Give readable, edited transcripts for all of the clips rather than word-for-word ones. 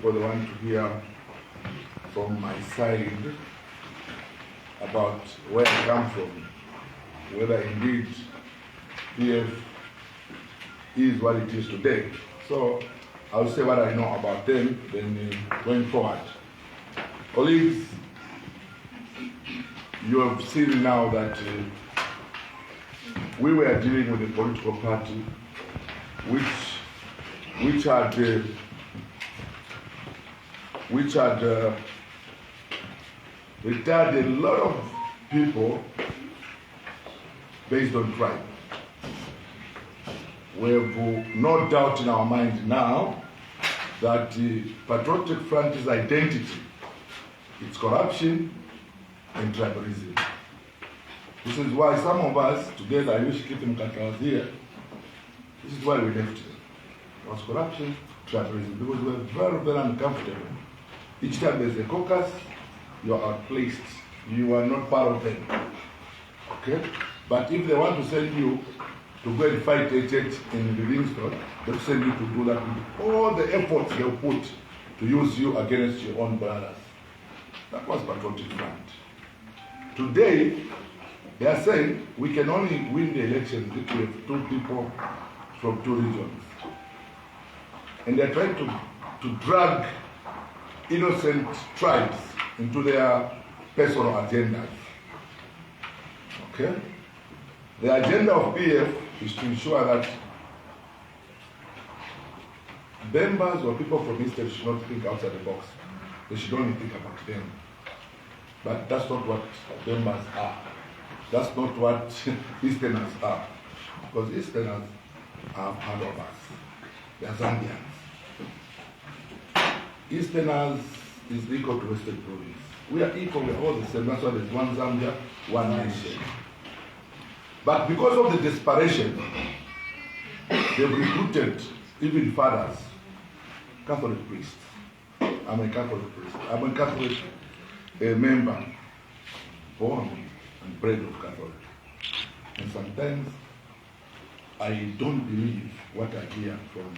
people they want to hear from my side about where I come from, whether indeed PF is what it is today. So I'll say what I know about them, then going forward. Colleagues, you have seen now that we were dealing with a political party which had retired a lot of people based on tribe. We have no doubt in our mind now that the Patriotic Front's identity, its corruption and tribalism. This is why some of us together, I wish Kitim Kata was here, this is why we left it. It was corruption, tribalism, because we were very, very uncomfortable. Each time there's a caucus, you are outplaced. You are not part of them. Okay? But if they want to send you to go and fight a church in Livingstone, they'll send you to do that with all the efforts they'll put to use you against your own brothers. That was Patriotic Front. Today, they are saying we can only win the elections if we have 2 people from 2 regions. And they're trying to drag innocent tribes into their personal agendas. Okay? The agenda of PF is to ensure that members or people from Eastern should not think outside the box. They should only think about them. But that's not what members are. That's not what Easterners are. Because Easterners are part of us. They are Zambians. Easterners is equal to Western Province. We are equal, we are all the same. That's why there's one Zambia, one nation. But because of the desperation, they've recruited even fathers, Catholic priests. I'm a Catholic priest. I'm a Catholic member, born and bred of Catholic. And sometimes I don't believe what I hear from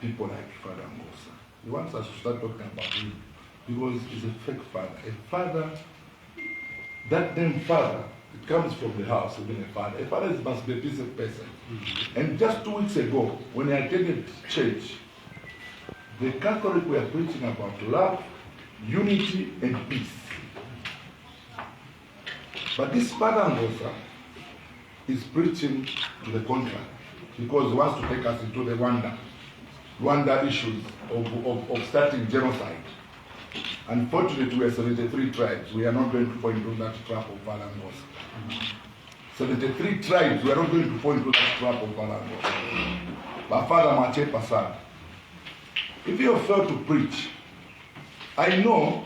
people like Father Ngosa. He wants us to start talking about him because he's a fake father. A father, that name father, it comes from the house of being a father. A father must be a decent person. And just 2 weeks ago, when I attended church, the Catholic were preaching about love, unity, and peace. But this Father Ngosa is preaching to the contrary because he wants to take us into the Rwanda issues of starting genocide. Unfortunately, we are 73 tribes. We are not going to fall into that trap of Father Ngosa. 73 tribes, we are not going to fall into that trap of Father Ngosa. But Father Chairperson, if you have failed to preach, I know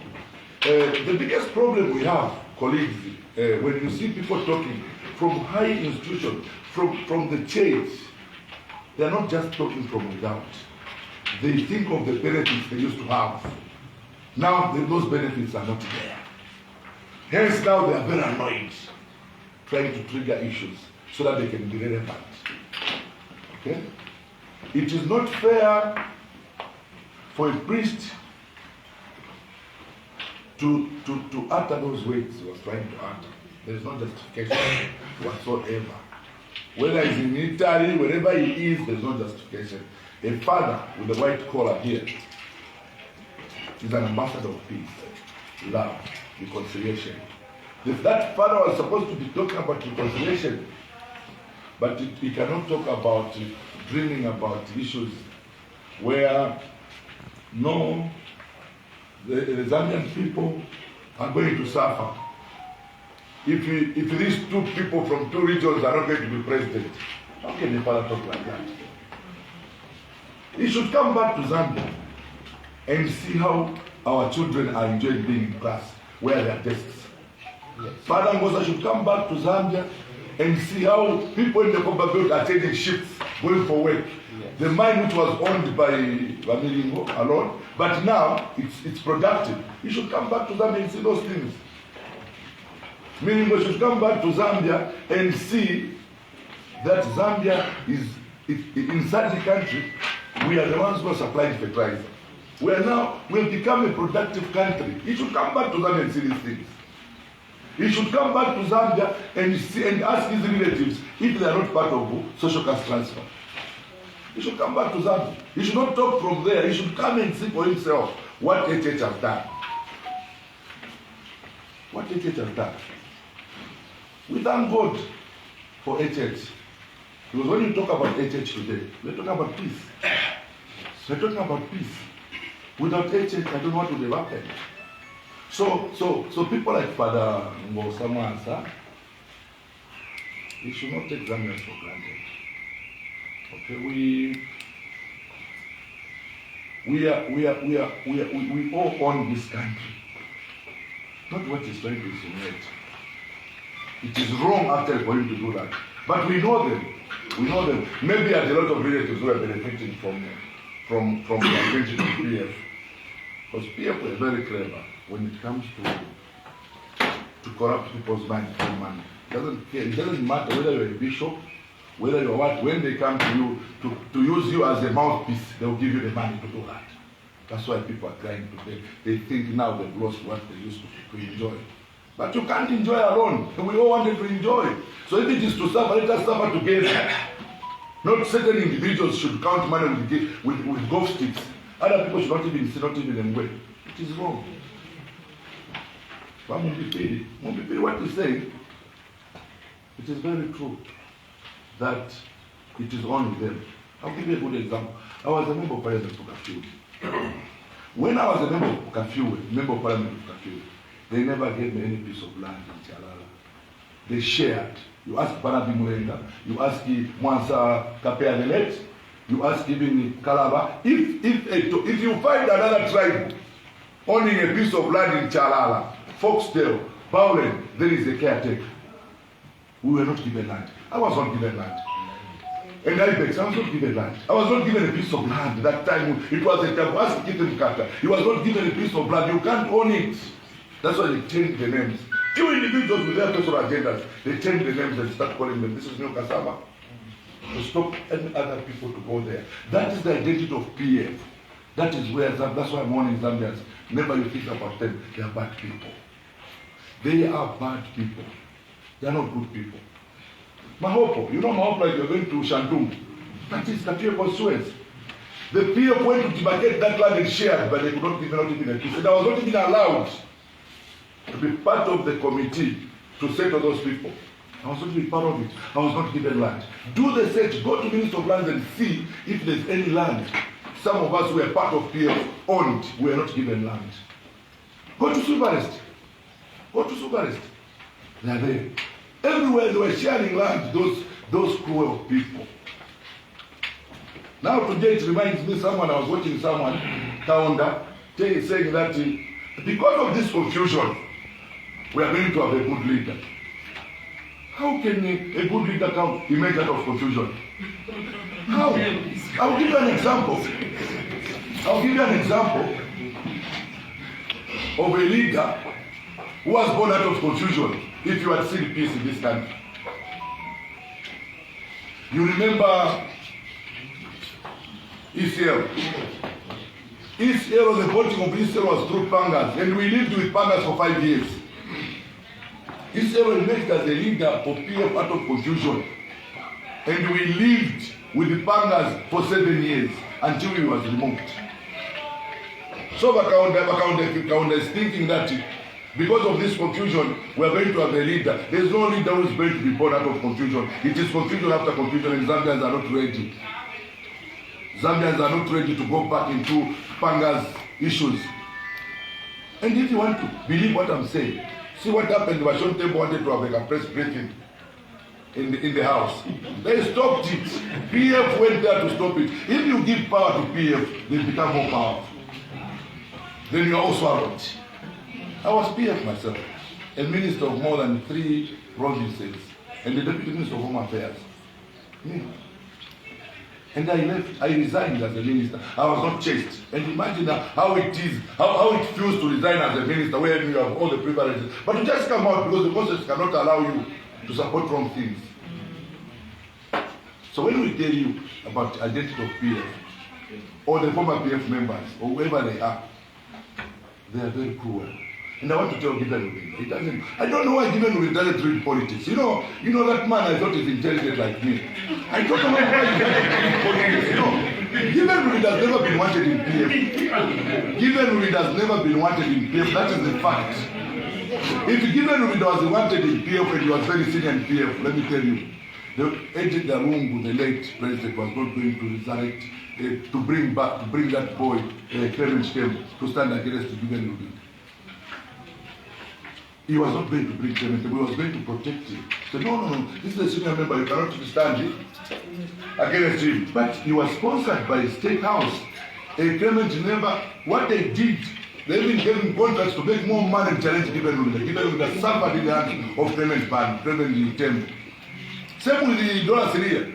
the biggest problem we have, colleagues, when you see people talking from high institutions, from the church, they are not just talking from without. They think of the benefits they used to have. Now those benefits are not there. Hence now they are very annoyed, trying to trigger issues so that they can be relevant. Okay? It is not fair for a priest to utter those words he was trying to utter. There is no justification whatsoever. Whether he's in Italy, wherever he is, there is no justification. A father with a white collar here is an ambassador of peace, love, reconciliation. If that father was supposed to be talking about reconciliation, but he cannot talk about dreaming about issues where no, the Zambian people are going to suffer. If these 2 people from 2 regions are not going to be president, how can the father talk like that? He should come back to Zambia and see how our children are enjoying being in class, where they are desks. Yes. Father Ngosa should come back to Zambia and see how people in the Copper Belt are taking shifts, going for work. Yes. The mine which was owned by Vamilingo alone, but now it's productive. He should come back to Zambia and see those things. Meaning we should come back to Zambia and see that Zambia is inside the country, we are the ones who are supplying fertilizer. We've become a productive country. He should come back to Zambia and see these things. He should come back to Zambia and ask his relatives if they are not part of social caste transfer. He should come back to Zambia. He should not talk from there. He should come and see for himself what HH has done. What HH has done. We thank God for HH. Because when you talk about HH today, we're talking about peace. We're talking about peace. Without HH, I don't know what would have happened. So people like Father Ngosamansa, we should not take Zambians for granted. Okay, we all own this country. Not what is trying to insinuate. It is wrong actually for him to do that. But we know them. We know them. Maybe there's a lot of relatives who are benefiting from the attention of PF. Because PF were very clever when it comes to corrupt people's minds for money. It doesn't matter whether you're a bishop, whether you're what. When they come to you to use you as a mouthpiece, they'll give you the money to do that. That's why people are trying to pay. They think now they've lost what they used to enjoy. But you can't enjoy alone. We all wanted to enjoy. So if it is to suffer, let us suffer together. Not certain individuals should count money with golf sticks. Other people should not even enjoy. It is wrong. But Mumbi Phiri, what you say, it is very true that it is only them. I'll give you a good example. I was a member of Parliament for Kafiwe. When I was a member of Kafiwe, member of Parliament for Kafiwe, they never gave me any piece of land in Chalala. They shared. You ask Banabi Mulenga, you ask Mwansa Kapea Nelet, you ask even Kalaba. If you find another tribe owning a piece of land in Chalala, Foxdale, Bowlen, there is a caretaker. We were not given land. I was not given land. And I was not given land. I was not given a piece of land that time. It was a temple. Ask Kitten Kata. He was not given a piece of land. You can't own it. That's why they changed the names. Few individuals with their personal agendas, they change the names and start calling them, this is New Kasama. To stop any other people to go there. That is the identity of PF. That is where, that's why I'm warning Zambians. Never you think about them. They are bad people. They are bad people. They are not good people. Mahopo, you know Mahopo, like you're going to Shantung. That is the PF constituency. The PF went to demarcate that land and shared, but they could not even a piece. And I was not even allowed to be part of the committee to say to those people. I was not even part of it. I was not given land. Do the search, go to Minister of Lands and see if there's any land. Some of us who were part of PF owned, we were not given land. Go to Subarest. Go to Subarest. They are there. Everywhere they were sharing land, those cruel people. Now today it reminds me I was watching someone, Kaunda, saying that because of this confusion, we are going to have a good leader. How can a good leader come emerge out of confusion? How? I'll give you an example. I'll give you an example of a leader who was born out of confusion. If you had seen peace in this country, you remember Israel. Israel, the voting of Israel was through Pangas, and we lived with Pangas for 5 years. Israel emerged as a leader of PF out of confusion, and we lived with the Pangas for 7 years until he was removed. So Kaunda is thinking that because of this confusion, we are going to have a leader. There is no leader who is going to be born out of confusion. It is confusion after confusion, and Zambians are not ready. Zambians are not ready to go back into Panga's issues. And if you want to believe what I'm saying, see what happened. Washon Tembo wanted to have a press briefing in the house. They stopped it. PF went there to stop it. If you give power to PF, they become more powerful. Then you are also swallowed. I was PF myself, a minister of more than 3 provinces, and the deputy minister of Home Affairs. Yeah. And I left, I resigned as a minister. I was not chased. And imagine how it is, how it feels to resign as a minister where you have all the privileges. But you just come out because the conscience cannot allow you to support wrong things. So when we tell you about the identity of PF, or the former PF members, or whoever they are very cruel. And I want to tell Given Rubin, it doesn't. I don't know why Given Rubin doesn't read politics. You know that man I thought is intelligent like me. I don't know why he doesn't read politics. Given Rubin has never been wanted in PF. Given Rubin has never been wanted in PF. That is the fact. If Given Rubin was wanted in PF and he was very senior in PF, let me tell you, the agent Darungu, the late president, was not going to resurrect, to bring that boy, Clement Stem, to stand against Given Rubin. He was not going to bring Clement, he was going to protect him. He said, no, this is a senior member, you cannot stand against him. But he was sponsored by the State House. Clement never, what they did, they even gave him contracts to make more money and challenge Given Rubin. Given Rubin has suffered in the hands of Clement Ban, Clement Temple. Same with the dollar Syria.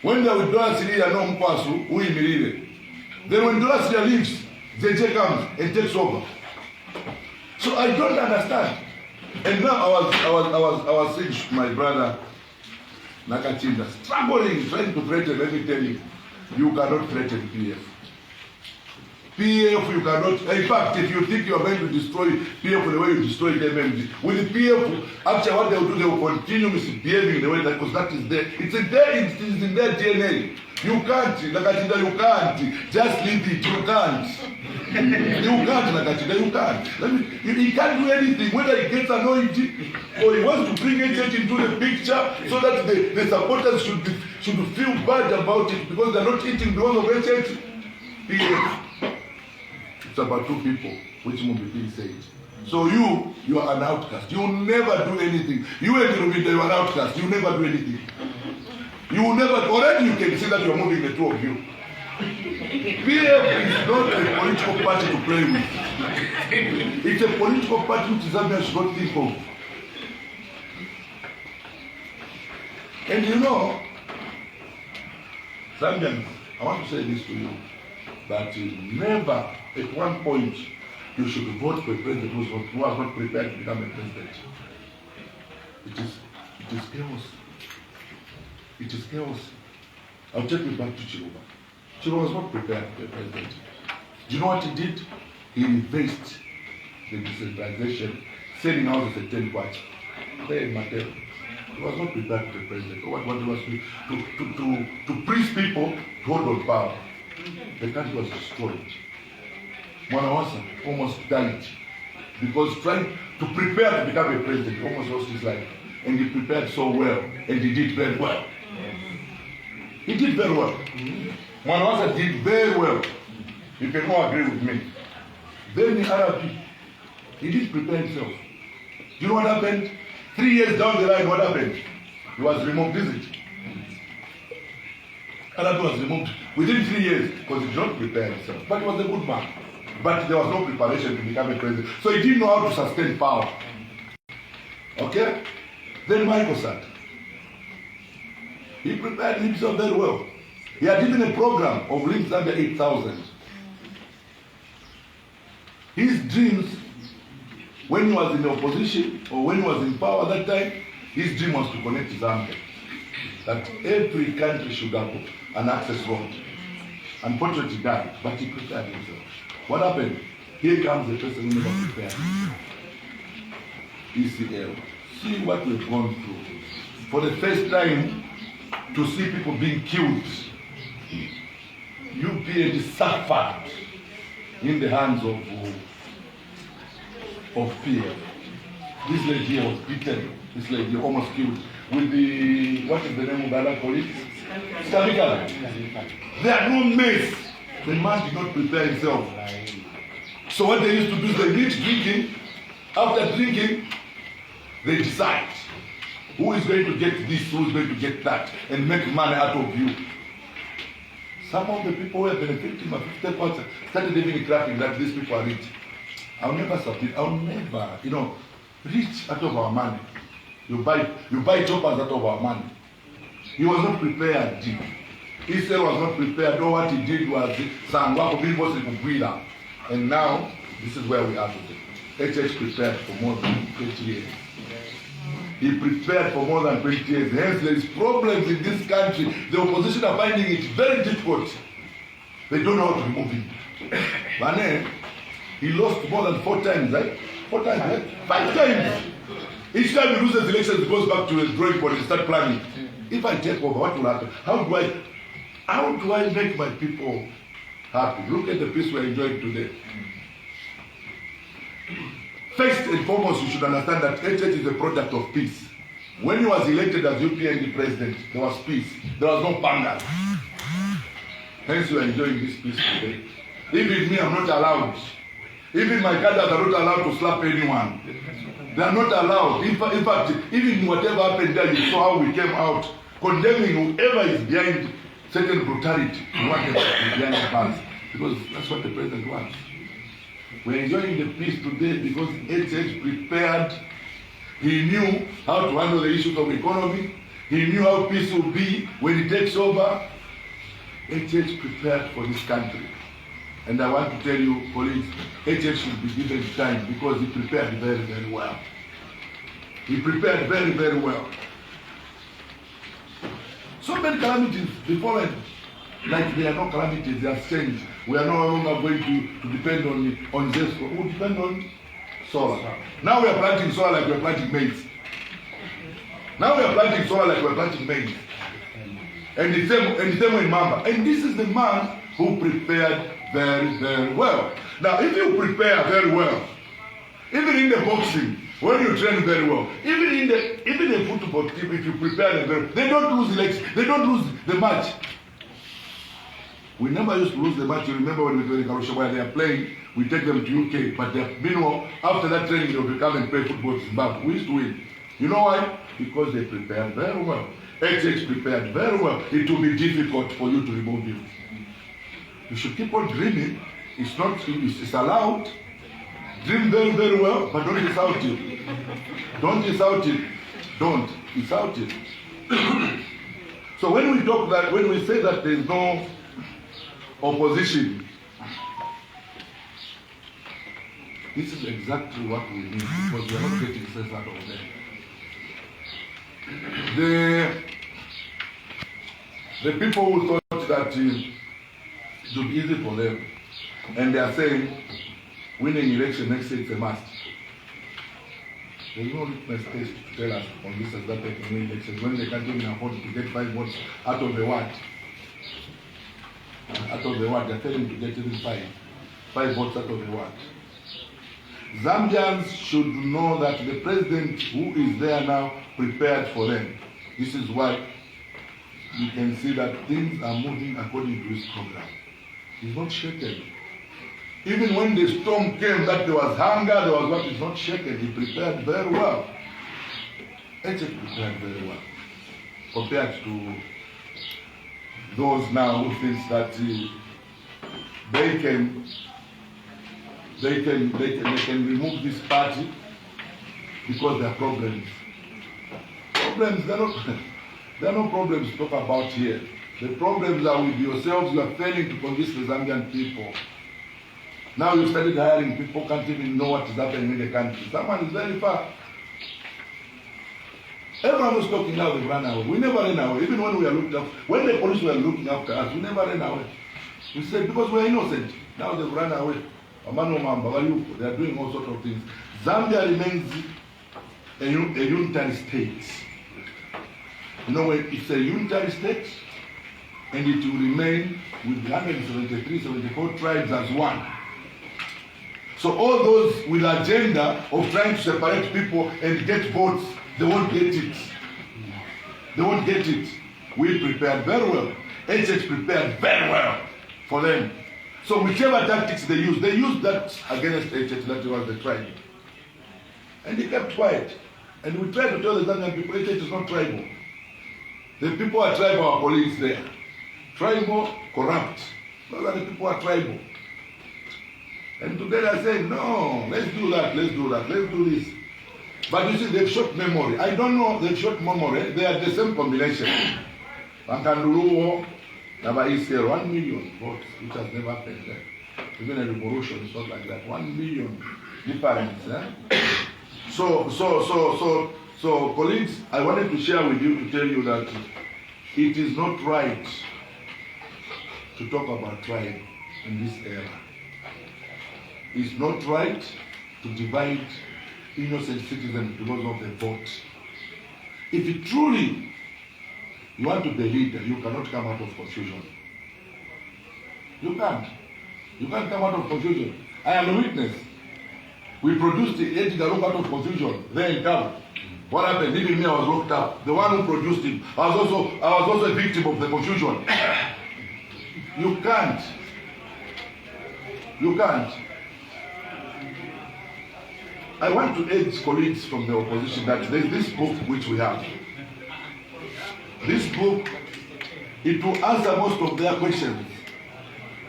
When they with dollar Syria, no Mkwasu, who immediately. Then when dollar Syria leaves, JJ comes and takes over. So I don't understand. And now I was saying to my brother Nakachinda, struggling, trying to threaten. Let me tell you, you cannot threaten PF. PF, you cannot. In fact, if you think you are going to destroy PF the way you destroy them, with the PF, after what they will do, they will continue misbehaving the way that, because that is there. It's in their DNA. You can't, Nakachinda, you can't. Just leave it, you can't. You can't, Nakachinda, you can't. He can't do anything, whether he gets annoyed or he wants to bring HH into the picture so that the supporters should feel bad about it because they're not eating because of HH. It's about two people, which Mumbi Phiri said. So you are an outcast. You will never do anything. You and Rubinda, you are an outcast. You will never do anything. You will never, already you can see that you are moving the two of you. PF is not a political party to play with. It's a political party which Zambia should not think of. And you know, Zambians, I want to say this to you, that never at one point you should vote for a president who was not prepared to become a president. It is chaos. It is chaos. I'll take you back to Chiluba. Chiluba was not prepared to be a president. Do you know what he did? He reversed the decentralization, selling houses at 10 watts. There in Mateo. He was not prepared to be president. What he was to please people to hold on power. The country was destroyed. Mwanawasa almost died because trying to prepare to become a president, he almost lost his life. And he prepared so well, and he did very well. He did very well. Mwanawasa did very well. You can all agree with me. Then the Arab, he did prepare himself. Do you know what happened? 3 years down the line, what happened? He was removed, is it? Arab was removed within 3 years because he did not prepare himself. But he was a good man. But there was no preparation to become a president. So he didn't know how to sustain power. Okay? Then Michael said, he prepared himself very well. He had even a program of Link Zambia 8,000. His dreams, when he was in the opposition or when he was in power at that time, his dream was to connect Zambia. That every country should have an access road. Unfortunately, he died, but he prepared himself. What happened? Here comes the person who never prepared. ECL. See what we've gone through. For the first time, to see people being killed, UPND suffered in the hands of PF. This lady here was beaten. This lady almost killed with the, what is the name of the other police? Scavicala. They are no mess. The man did not prepare himself. So what they used to do is they reach drinking. After drinking, they decide who is going to get this, who is going to get that, and make money out of you. Some of the people who are benefiting by 50% started even cracking that these people are rich. I'll never submit. I'll never, rich out of our money. You buy choppers out of our money. He was not prepared. Israel was not prepared. All what he did was Sangwako people Kukwila. And now, this is where we are today. HH prepared for more than 20 years. He prepared for more than 20 years. Hence, there is problems in this country. The opposition are finding it very difficult. They don't know how to remove him. But then, he lost more than 4 times, right? 4 times, right? 5 times. Each time he loses elections, he goes back to the drawing board and start planning. If I take over, what will happen? How do I make my people happy? Look at the peace we're enjoying today. First and foremost, you should understand that HH is a product of peace. When he was elected as UPND president, there was peace. There was no pangas. Hence, we are enjoying this peace today. Even me, I'm not allowed. Even my cadres are not allowed to slap anyone. They are not allowed. In fact, even whatever happened there, you saw how we came out condemning whoever is behind certain brutality. We want them to be behind the bars. Because that's what the president wants. We're enjoying the peace today because HH prepared. He knew how to handle the issues of economy. He knew how peace will be when he takes over. HH prepared for this country. And I want to tell you, colleagues, HH should be given time because he prepared very, very well. He prepared very, very well. So many calamities before him. Like there are no calamities, they have changed. We are no longer going to depend on ZESCO. We depend on solar. Now we are planting solar like we are planting maize. Now we are planting solar like we are planting maize. And the same way in Mamba. And this is the man who prepared very, very well. Now, if you prepare very well, even in the boxing, when you train very well, even in the football team, if you prepare very well, they don't lose elections, they don't lose the match. We never used to lose the match. You remember when we were in Karusha, while they are playing, we take them to UK, but meanwhile, after that training, they will come and play football in Zimbabwe. We used to win. You know why? Because they prepared very well. HH prepared very well. It will be difficult for you to remove him. You should keep on dreaming. It's allowed. Dream very, very well, but don't insult him. Don't insult him. Don't insult him. So when we say that there is no opposition, this is exactly what we need because we are not getting sense out of them. The people who thought that it would be easy for them, and they are saying winning election next year is a must. There is no litmus test to tell us on this that they can win elections when they can't even afford to get 5 votes out of the what? Out of the what? They are telling to get even 5 votes out of the what? Zambians should know that the president who is there now prepared for them. This is why you can see that things are moving according to his program. He's not shaken. Even when the storm came, that there was hunger, there was what, is not shaken. He prepared very well. HH prepared very well. Compared to those now who think that they can remove this party because there are problems. There are no problems to talk about here. The problems are with yourselves. You are failing to convince the Zambian people. Now you started hiring people who can't even know what is happening in the country. Someone is very far. Everyone was talking now, they ran away. We never ran away. Even when we are looked up, when the police were looking after us, we never ran away. We said because we are innocent. Now they've run away. They are doing all sorts of things. Zambia remains a unitary state. You know, it's a unitary state, and it will remain with 173, 74 tribes as one. So all those with agenda of trying to separate people and get votes, they won't get it. They won't get it. We prepared very well. HH prepared very well for them. So whichever tactics they used that against HH, that was the tribe. And they kept quiet. And we tried to tell the Zambian people, HH is not tribal. The people are tribal, our colleagues there. Tribal, corrupt. Those are the people who are tribal. And today they say, no, let's do that, let's do this. But you see, they've short memory. I don't know, they've short memory. They are the same combination. Bankanduruo, Nabaisel, 1 million votes, which has never happened there. Even a revolution is not like that. 1 million difference. So, colleagues, I wanted to share with you to tell you that it is not right to talk about tribe in this era. It's not right to divide innocent citizens because of the vote. If you truly want to be a leader, you cannot come out of confusion. You can't. You can't come out of confusion. I am a witness. We produced the Edgar out of confusion. There in town. What happened? Even me, I was locked up. The one who produced him, I was also a victim of the confusion. You can't. You can't. I want to urge colleagues from the opposition that there is this book which we have. This book, it will answer most of their questions.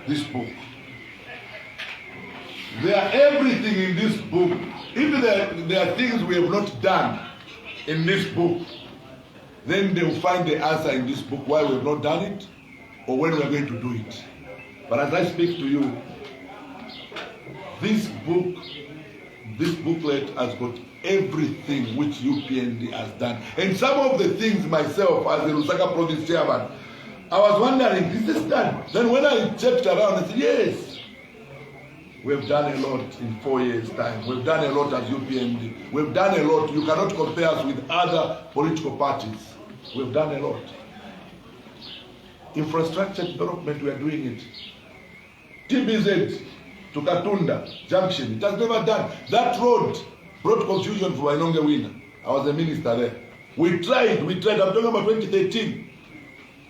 This book. There are everything in this book. Even there are things we have not done in this book. Then they will find the answer in this book why we have not done it or when we are going to do it. But as I speak to you, this booklet has got everything which UPND has done. And some of the things myself as the Lusaka Province Chairman, I was wondering, is this done? Then when I checked around, I said, yes. We've done a lot in 4 years' time. We've done a lot as UPND. We've done a lot. You cannot compare us with other political parties. We've done a lot. Infrastructure development, we are doing it. TBZ to Katunda Junction, it has never done. That road brought confusion for Wainonge Winner. I was a minister there. We tried. I'm talking about 2013.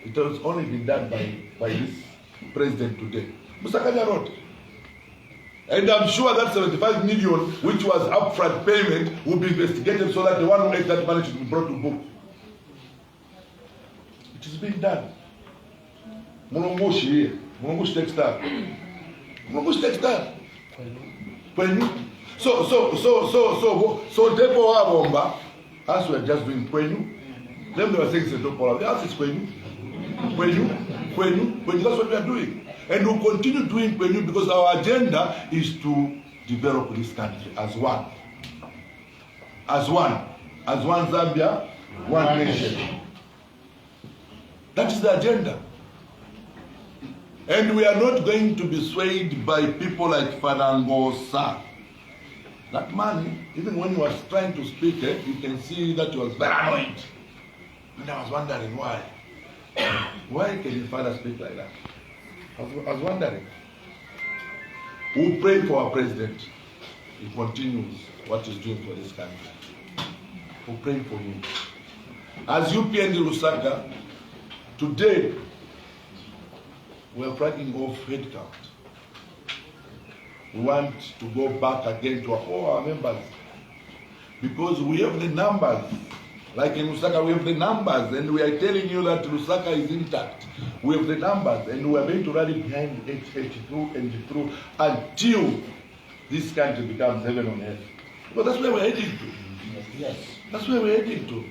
It has only been done by this president today. Musakaja Road. And I'm sure that 75 million, which was upfront payment, will be investigated so that the one who ate that money should be brought to book. It is being done. Mulungushi here. Mulungushi textile. Mulungushi textile. So therefore, Wabomba, as we are just doing Kwenyu, them they were saying Setopola. The answer is Kwenyu. Kwenyu. That's what we are doing. And we'll continue doing Kwenyu because our agenda is to develop this country as one. As one. As one Zambia, one nation. That is the agenda. And we are not going to be swayed by people like Fanangosa. That man, even when he was trying to speak, you can see that he was very annoyed. And I was wondering why. Why can his father speak like that? I was wondering. We'll pray for our president. He continues what he's doing for this country. We'll pray for him. As UPND Lusaka, today, we are flagging off headcount. We want to go back again to all our members because we have the numbers. Like in Lusaka, we have the numbers, and we are telling you that Lusaka is intact. We have the numbers, and we are going to rally behind H2 and through until this country becomes heaven on earth. Because that's where we're heading to. Yes. That's where we're heading to.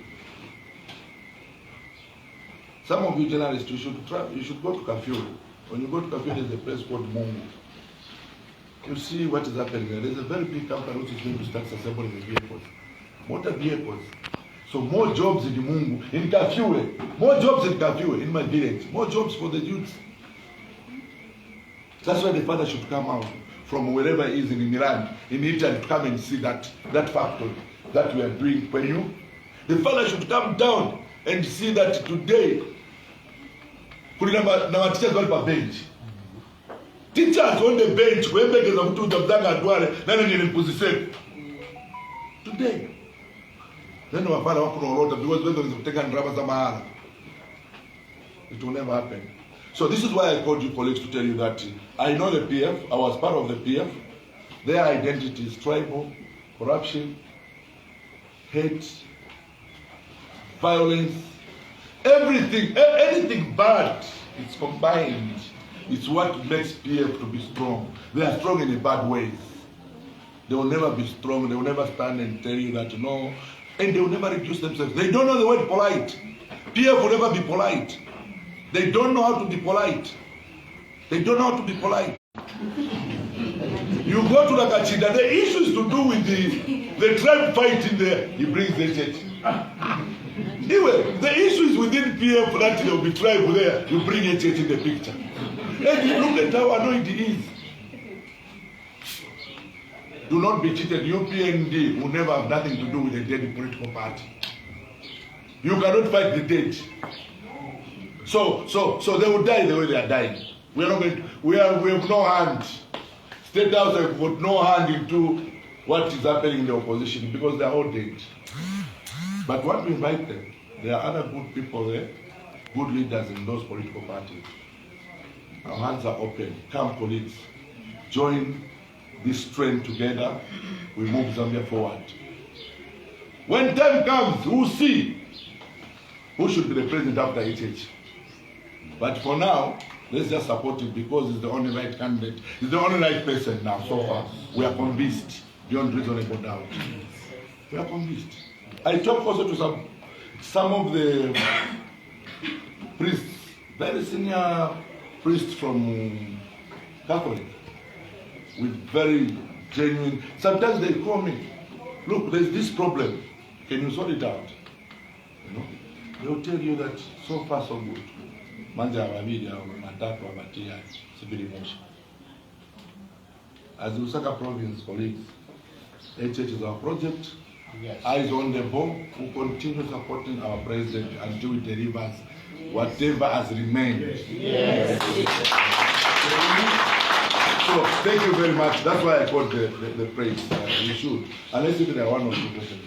Some of you journalists, you should travel. You should go to Kafue. When you go to Kafue, there's a place called Mungu. You see what is happening there. There's a very big company which is going to start assembling the vehicles, motor vehicles. So more jobs in Mungu, in Kafue, more jobs in Kafue, in my village, more jobs for the youth. That's why the father should come out from wherever he is in Iran, in Italy, to come and see that factory that we are doing for you. The father should come down and see that today, kuna teachers on the bench. Teachers on the bench, today. Then our father because when there is taken rubber, it will never happen. So this is why I called you colleagues to tell you that I know the PF, I was part of the PF. Their identity is tribal, corruption, hate, violence, everything, anything bad, it's combined. It's what makes PF to be strong. They are strong in a bad ways. They will never be strong. They will never stand and tell you that, no. And they will never reduce themselves. They don't know the word polite. PF will never be polite. They don't know how to be polite. They don't know how to be polite. You go to Nakachida, the issue is to do with the tribe fighting there. He brings the church. Anyway, the issue is within PM that there will be tribe there. You bring a church in the picture. And you look at how annoying it is. Do not be cheated. UPND will never have nothing to do with a dead political party. You cannot fight the dead. So they will die the way they are dying. We are not going to, we have no hand. State House have got no hand into what is happening in the opposition because they are all dead. But what we invite them, there are other good people there, good leaders in those political parties. Our hands are open. Come, colleagues, join this trend together. We move Zambia forward. When time comes, we'll see who should be the president after HH. But for now, let's just support him because he's the only right candidate. He's the only right person now so far. We are convinced beyond reasonable doubt. We are convinced. I talked also to some of the priests, very senior priests from Catholic, with very genuine. Sometimes they call me, look, there's this problem. Can you sort it out? You know, they'll tell you that so far so good. As the Lusaka Province colleagues, HH is our project. Yes. Eyes on the ball. We continue supporting our president until he delivers whatever has remained. Yes. So thank you very much. That's why I called the praise. We should. Unless if there are one or two questions.